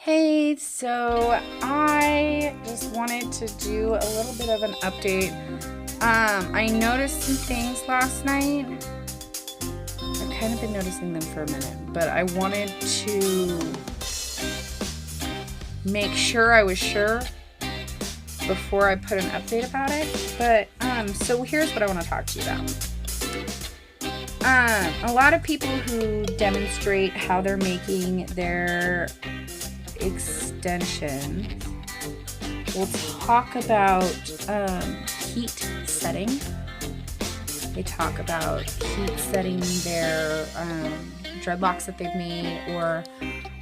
Hey, so I just wanted to do a little bit of an update. I noticed some things last night. I've kind of been noticing them for a minute, but I wanted to make sure I was sure before I put an update about it. But so here's what I want to talk to you about. A lot of people who demonstrate how they're making their extension will talk about heat setting. They talk about heat setting their dreadlocks that they've made, or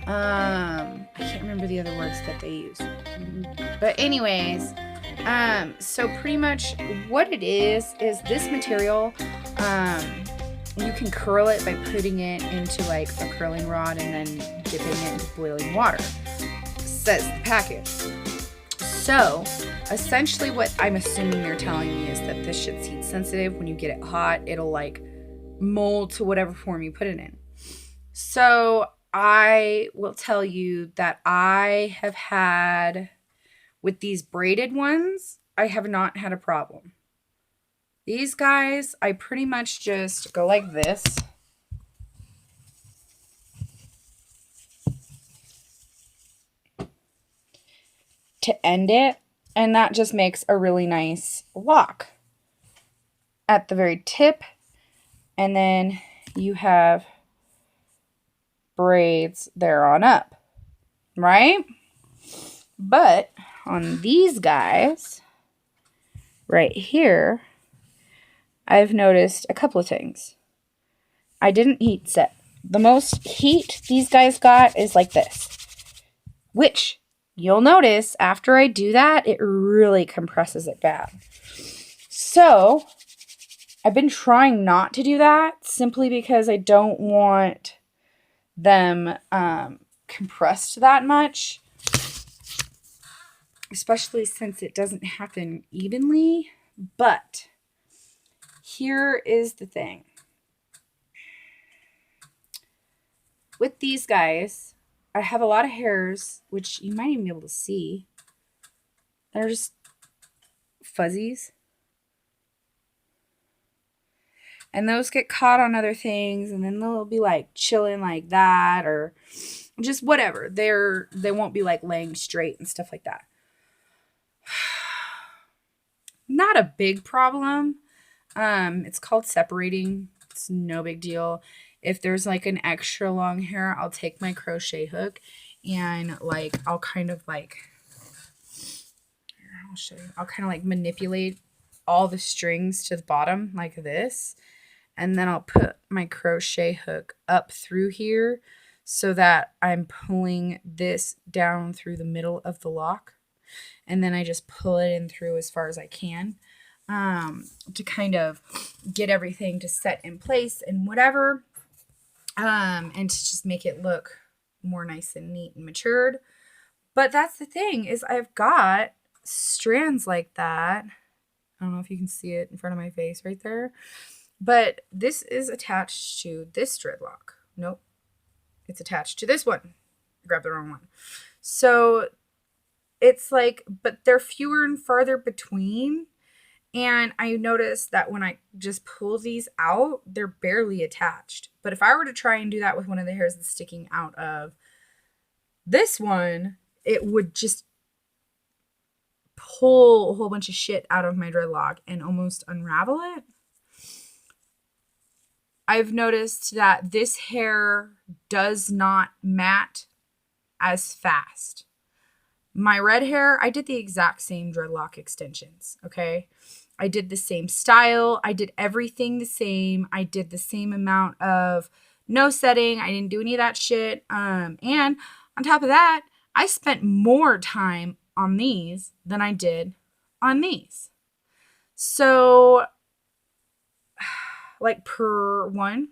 I can't remember the other words that they use. But anyways, so pretty much what it is this material. You can curl it by putting it into like a curling rod and then dipping it into boiling water. Says the package. So essentially what I'm assuming they're telling me is that this shit's heat sensitive. When you get it hot, it'll like mold to whatever form you put it in. So I will tell you that I have had, with these braided ones, I have not had a problem. These guys, I pretty much just go like this. To end it, and that just makes a really nice lock at the very tip. And then you have braids there on up, right? But on these guys right here, I've noticed a couple of things. I didn't heat set. The most heat these guys got is like this, which you'll notice after I do that, it really compresses it bad. So I've been trying not to do that simply because I don't want them compressed that much, especially since it doesn't happen evenly. But here is the thing. With these guys, I have a lot of hairs, which you might even be able to see. They're just fuzzies. And those get caught on other things, and then they'll be like chilling like that, or just whatever. They won't be like laying straight and stuff like that. Not a big problem. It's called separating. It's no big deal. If there's like an extra long hair, I'll take my crochet hook and like I'll kind of like manipulate all the strings to the bottom like this, and then I'll put my crochet hook up through here so that I'm pulling this down through the middle of the lock, and then I just pull it in through as far as I can. To kind of get everything to set in place and whatever, and to just make it look more nice and neat and matured. But that's the thing, is I've got strands like that. I don't know if you can see it in front of my face right there, but this is attached to this dreadlock. Nope, it's attached to this one. I grabbed the wrong one. So it's like, but they're fewer and farther between. And I noticed that when I just pull these out, they're barely attached. But if I were to try and do that with one of the hairs that's sticking out of this one, it would just pull a whole bunch of shit out of my dreadlock and almost unravel it. I've noticed that this hair does not mat as fast. My red hair, I did the exact same dreadlock extensions, okay? I did the same style. I did everything the same. I did the same amount of no setting. I didn't do any of that shit. And on top of that, I spent more time on these than I did on these. So, like per one,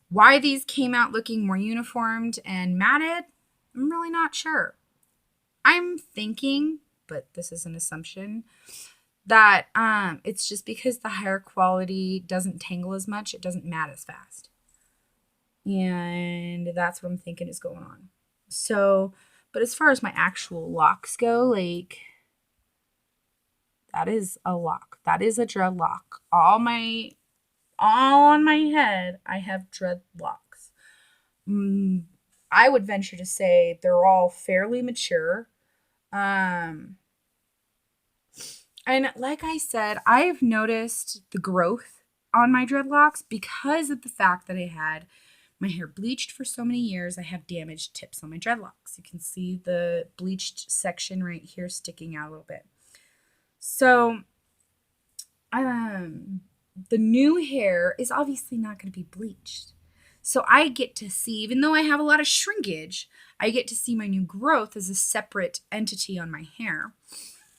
why these came out looking more uniformed and matted, I'm really not sure. I'm thinking, but this is an assumption, that it's just because the higher quality doesn't tangle as much. It doesn't mat as fast. And that's what I'm thinking is going on. So, but as far as my actual locks go, like that is a lock. That is a dreadlock. All on my head, I have dreadlocks. Mm, I would venture to say they're all fairly mature. Um, and like I said, I've noticed the growth on my dreadlocks because of the fact that I had my hair bleached for so many years. I have damaged tips on my dreadlocks. You can see the bleached section right here sticking out a little bit. So, um, the new hair is obviously not going to be bleached. So I get to see, even though I have a lot of shrinkage, I get to see my new growth as a separate entity on my hair.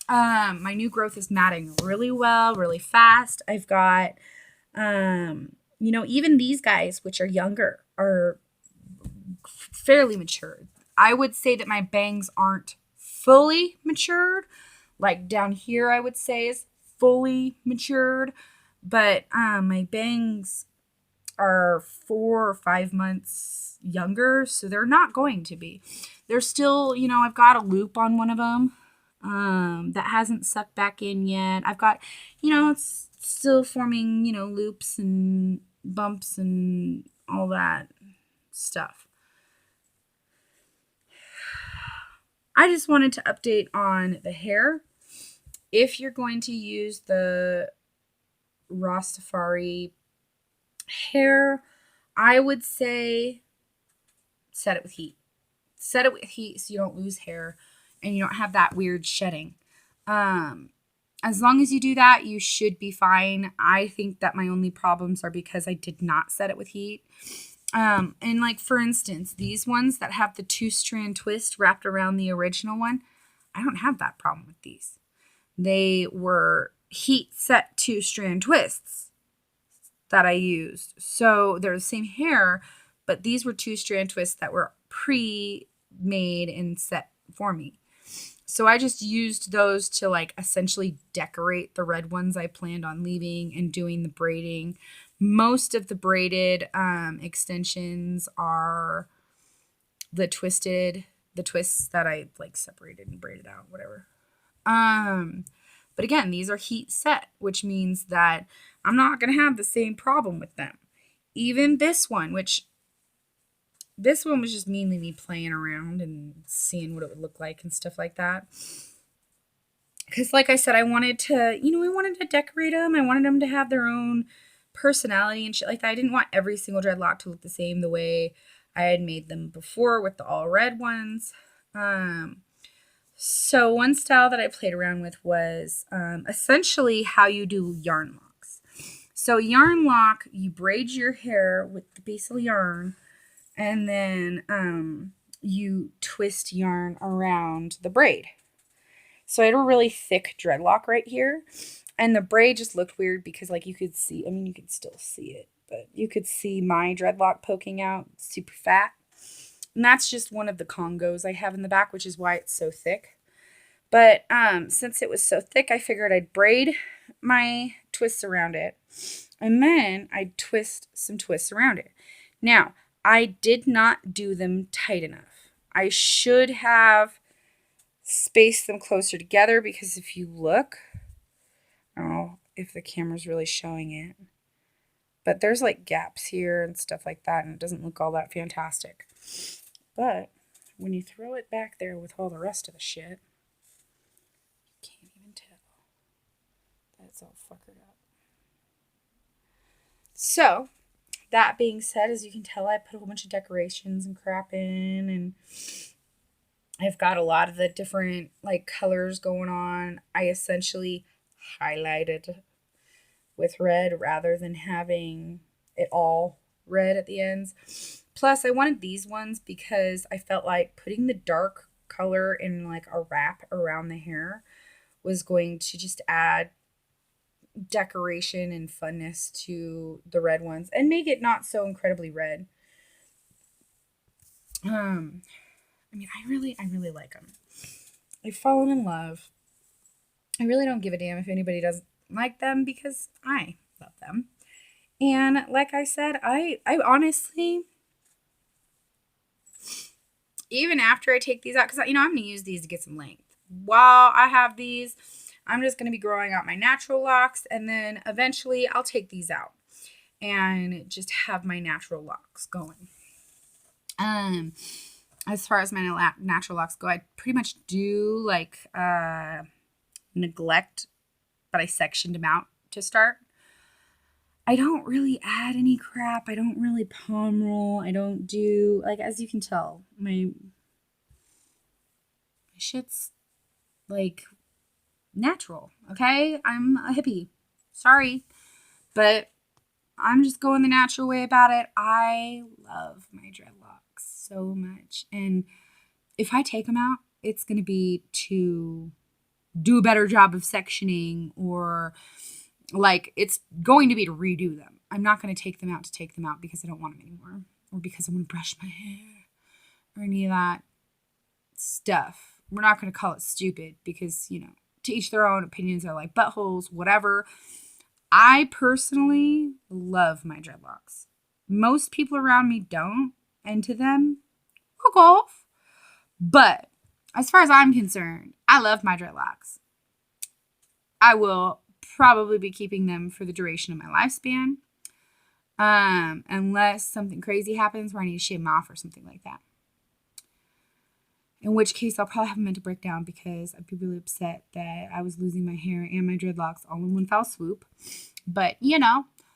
My new growth is matting really well, really fast. I've got, even these guys, which are younger, are fairly matured. I would say that my bangs aren't fully matured. Like down here, I would say is fully matured. But my bangs are 4 or 5 months younger, so they're not going to be. They're still, I've got a loop on one of them that hasn't sucked back in yet. I've got, it's still forming, loops and bumps and all that stuff. I just wanted to update on the hair. If you're going to use the Rast A hair, I would say set it with heat. Set it with heat so you don't lose hair and you don't have that weird shedding. As long as you do that, you should be fine. I think that my only problems are because I did not set it with heat. And like for instance, these ones that have the 2-strand twist wrapped around the original one, I don't have that problem with these. They were heat set 2-strand twists that I used. So they're the same hair, but these were 2-strand twists that were pre-made and set for me. So I just used those to like essentially decorate the red ones I planned on leaving and doing the braiding. Most of the braided extensions are the twists that I like separated and braided out, whatever. But again, these are heat set, which means that I'm not going to have the same problem with them. Even this one was just mainly me playing around and seeing what it would look like and stuff like that. Because like I said, I wanted to decorate them. I wanted them to have their own personality and shit like that. I didn't want every single dreadlock to look the same the way I had made them before with the all red ones. So one style that I played around with was essentially how you do yarn locks. So yarn lock, you braid your hair with the base of yarn, and then you twist yarn around the braid. So I had a really thick dreadlock right here, and the braid just looked weird because like you could still see it, but you could see my dreadlock poking out super fat. And that's just one of the Congos I have in the back, which is why it's so thick. But since it was so thick, I figured I'd braid my twists around it. And then I'd twist some twists around it. Now, I did not do them tight enough. I should have spaced them closer together because if you look, I don't know if the camera's really showing it, but there's like gaps here and stuff like that, and it doesn't look all that fantastic. But when you throw it back there with all the rest of the shit, you can't even tell. That's all fuckered up. So, that being said, as you can tell, I put a whole bunch of decorations and crap in, and I've got a lot of the different like colors going on. I essentially highlighted with red rather than having it all red at the ends. Plus, I wanted these ones because I felt like putting the dark color in like a wrap around the hair was going to just add decoration and funness to the red ones and make it not so incredibly red. I really like them. I've fallen in love. I really don't give a damn if anybody doesn't like them because I love them. And like I said, I honestly, even after I take these out, because, I'm going to use these to get some length. While I have these, I'm just going to be growing out my natural locks, and then eventually I'll take these out and just have my natural locks going. As far as my natural locks go, I pretty much do like neglect, but I sectioned them out to start. I don't really add any crap. I don't really palm roll. I don't do, like, as you can tell, my shit's like natural. Okay, I'm a hippie. Sorry, but I'm just going the natural way about it. I love my dreadlocks so much. And if I take them out, it's going to be to do a better job of sectioning, or like it's going to be to redo them. I'm not going to take them out to take them out because I don't want them anymore, or because I want to brush my hair or any of that stuff. We're not going to call it stupid because, to each their own. Opinions are like buttholes, whatever. I personally love my dreadlocks. Most people around me don't, and to them, fuck off. But as far as I'm concerned, I love my dreadlocks. I will probably be keeping them for the duration of my lifespan, unless something crazy happens where I need to shave them off or something like that. In which case, I'll probably have a mental breakdown because I'd be really upset that I was losing my hair and my dreadlocks all in one foul swoop. But,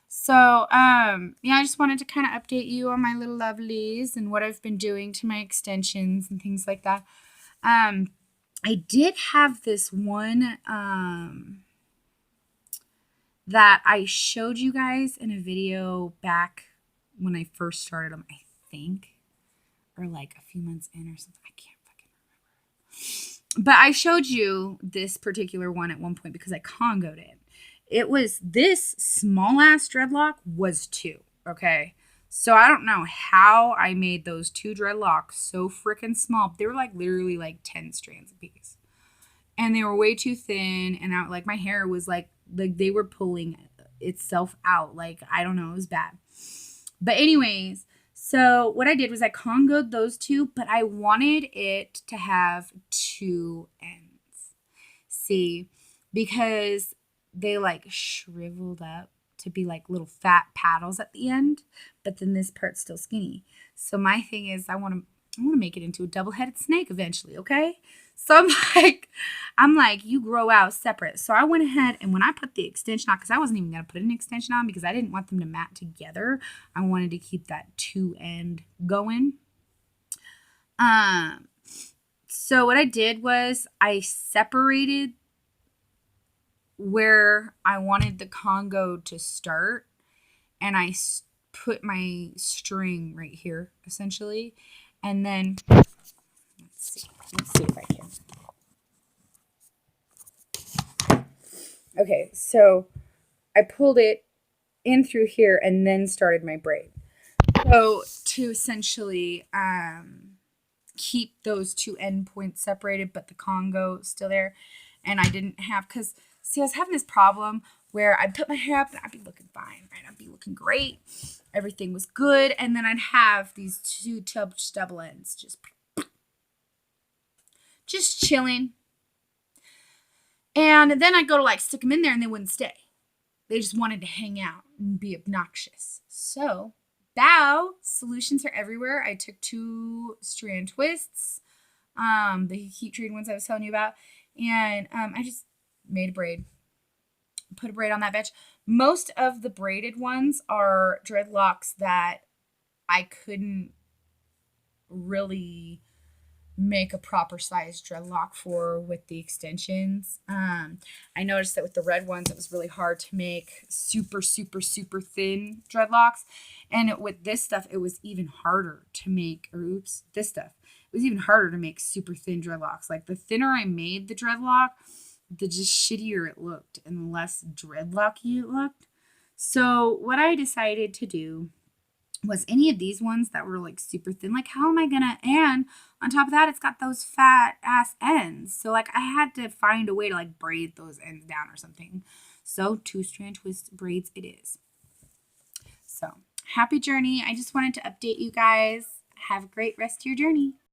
so, I just wanted to kind of update you on my little lovelies and what I've been doing to my extensions and things like that. I did have this one that I showed you guys in a video back when I first started them, I think, or like a few months in or something. I can't. But I showed you this particular one at one point because I Congoed it. It was this small ass dreadlock was 2. Okay. So I don't know how I made those 2 dreadlocks so freaking small. They were like literally like 10 strands apiece. And they were way too thin. And like my hair was like they were pulling itself out. Like, I don't know. It was bad. But anyways, so what I did was I Congoed those 2, but I wanted it to have 2 ends. See, because they like shriveled up to be like little fat paddles at the end, but then this part's still skinny. So my thing is I want to make it into a double-headed snake eventually, okay? So I'm like, you grow out separate. So I went ahead, and when I put the extension on, because I wasn't even going to put an extension on because I didn't want them to mat together. I wanted to keep that 2-end going. So what I did was I separated where I wanted the Congo to start, and I put my string right here, essentially. And then, let's see if I can. Okay, so I pulled it in through here and then started my braid. So to essentially keep those 2 end points separated, but the Congo still there. And I didn't have, because see, I was having this problem where I'd put my hair up and I'd be looking fine, right? I'd be looking great. Everything was good. And then I'd have these 2 double ends just chilling. And then I'd go to like stick them in there and they wouldn't stay. They just wanted to hang out and be obnoxious. So Bow solutions are everywhere. I took 2 strand twists, the heat treated ones I was telling you about, and I just made a braid. Put a braid on that bitch. Most of the braided ones are dreadlocks that I couldn't really make a proper size dreadlock for with the extensions. I noticed that with the red ones, it was really hard to make super, super, super thin dreadlocks. And with this stuff, it was even harder to make, this stuff. It was even harder to make super thin dreadlocks. Like the thinner I made the dreadlock, the just shittier it looked and the less dreadlocky it looked. So what I decided to do was any of these ones that were like super thin, like how am I gonna, and on top of that, it's got those fat ass ends. So like I had to find a way to like braid those ends down or something. So 2 strand twist braids it is. So happy journey. I just wanted to update you guys. Have a great rest of your journey.